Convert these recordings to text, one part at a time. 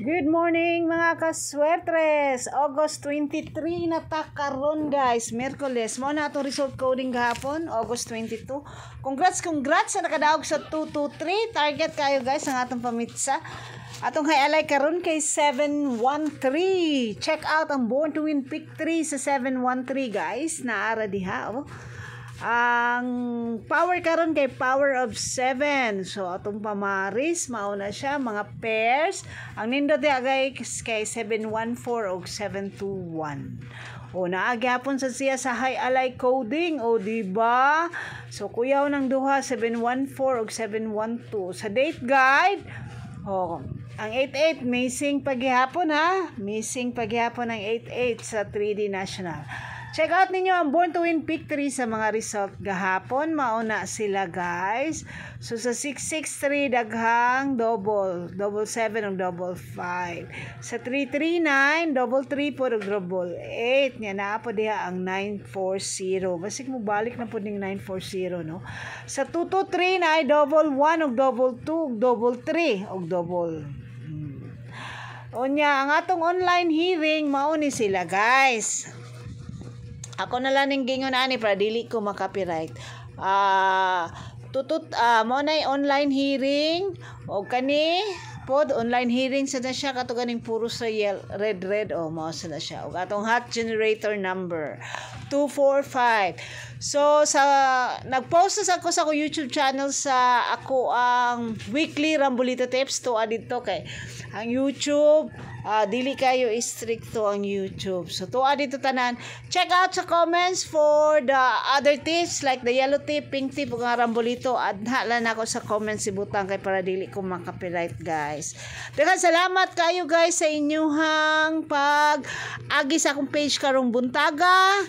Good morning mga kaswertres. August 23 na ta karon guys, Miyerkules. Mao na atong result coding gahapon, August 22. Congrats sa nakadaog sa 223. Target kayo guys ang atong pamitsa. Atong highlight karon kay 713. Check out ang Born to Win pick 3 sa 713 guys. Naara diha oh. Ang power karon kay power of 7. So atong pamaris mao na siya mga pairs. Ang nindot agay kay 714 og 721. O naagyapon sa siya sa high alay coding o di ba? So kuyaw ng duha 714 og 712 sa date guide. Oh, ang 88 missing paghihapon ha. Missing paghihapon ang 88 sa 3D National. Check out ninyo ang Born to Win pick 3 sa mga result gahapon. Mauna sila guys. So sa 663 daghang double 7 og double 5. Sa 339 double 3 po og double 8. Nya na po diha ang 940. Basig mo balik na po ning 940 no. Sa 223 na ay double 1 og double 2 og double 3 og double. Onya ang atong online hearing mao ni sila guys. Ako na lang ning gingon ani para dili ko makopyright. Mo na online hearing o kani pod online hearing sa na siya kato ganing puro sa red o mao sa na siya. Og atong hot generator number 245. So sa nagpost ako sa YouTube channel sa ako ang weekly Rambolito tips to dito kay ang YouTube dili kayo stricto ang YouTube. So tuwa dito tanan. Check out sa comments for the other tips like the yellow tip, pink tip ug Rambolito. Adha lang ako sa comments ibutang kay para dili ko makopyright guys. Daghang salamat kayo guys sa inyong pag-agi sa akong page karong buntaga.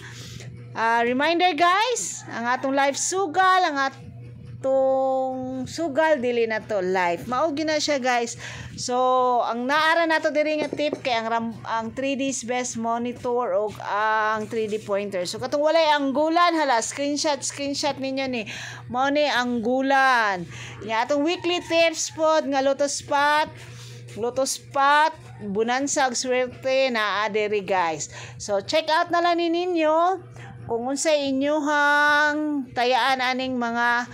Reminder guys, ang atong live sugal, ang atong sugal dili na to live. Mao na siya guys. So, ang naara nato diri nga tip kay ang 3D's best monitor og ang 3D pointer. So katong walay anggulan hala screenshot ninyo ni. Mao ni anggulan. Nya atong weekly tips pod nga Lotus spot bonanza og swerte na diri guys. So check out na lang ninyo kung unsay inyohang tayaan aning mga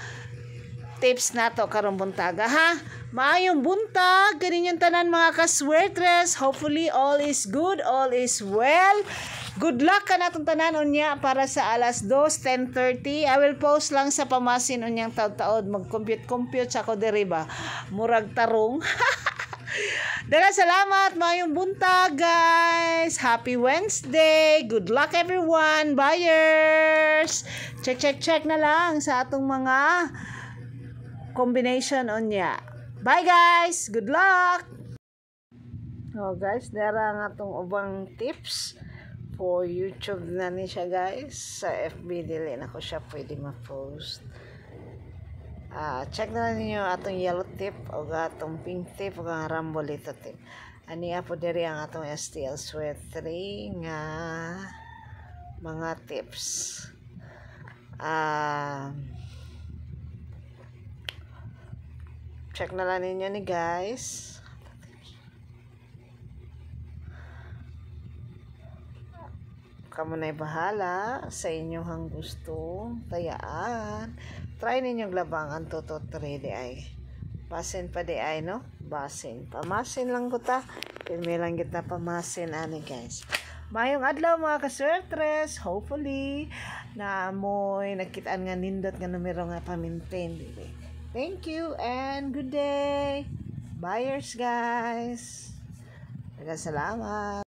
tips nato karong buntaga ha. Maayong buntag kaninyong tanan mga kaswertres. Hopefully all is good, all is well. Good luck ka natong tanan unya para sa alas 2:10:30. I will post lang sa pamasin unyang taud-taud mag-compute sa ko diri ba. Murag tarong. Daghang salamat, maayong buntag guys. Happy Wednesday. Good luck everyone. Buyers. Check na lang sa atong mga combination unya. Bye guys. Good luck. Oh guys, dara ang atong ubang tips for YouTube na ni siya guys. Sa FB dili na ko siya pwede ma-post. Check na ninyo atong yellow tip o atong pink tip o ang Rambolito tip. Aniya po diri ang atong STL Sweat 3 nga mga tips. Check na lang ninyo ni guys. Kamu na'y bahala sa inyong gusto tayaan. Try ninyong labangan 2 to 3 di ay. Basin pa di ay no? Basin. Pamasin lang ko ta. Pirmi lang kita pamasin ani guys. Mayong adlaw mga kaswertres. Hopefully na mo'y nagkitaan nga nindot nga numero nga pa-maintain dili. Thank you and good day. Buyers guys. Daghang salamat.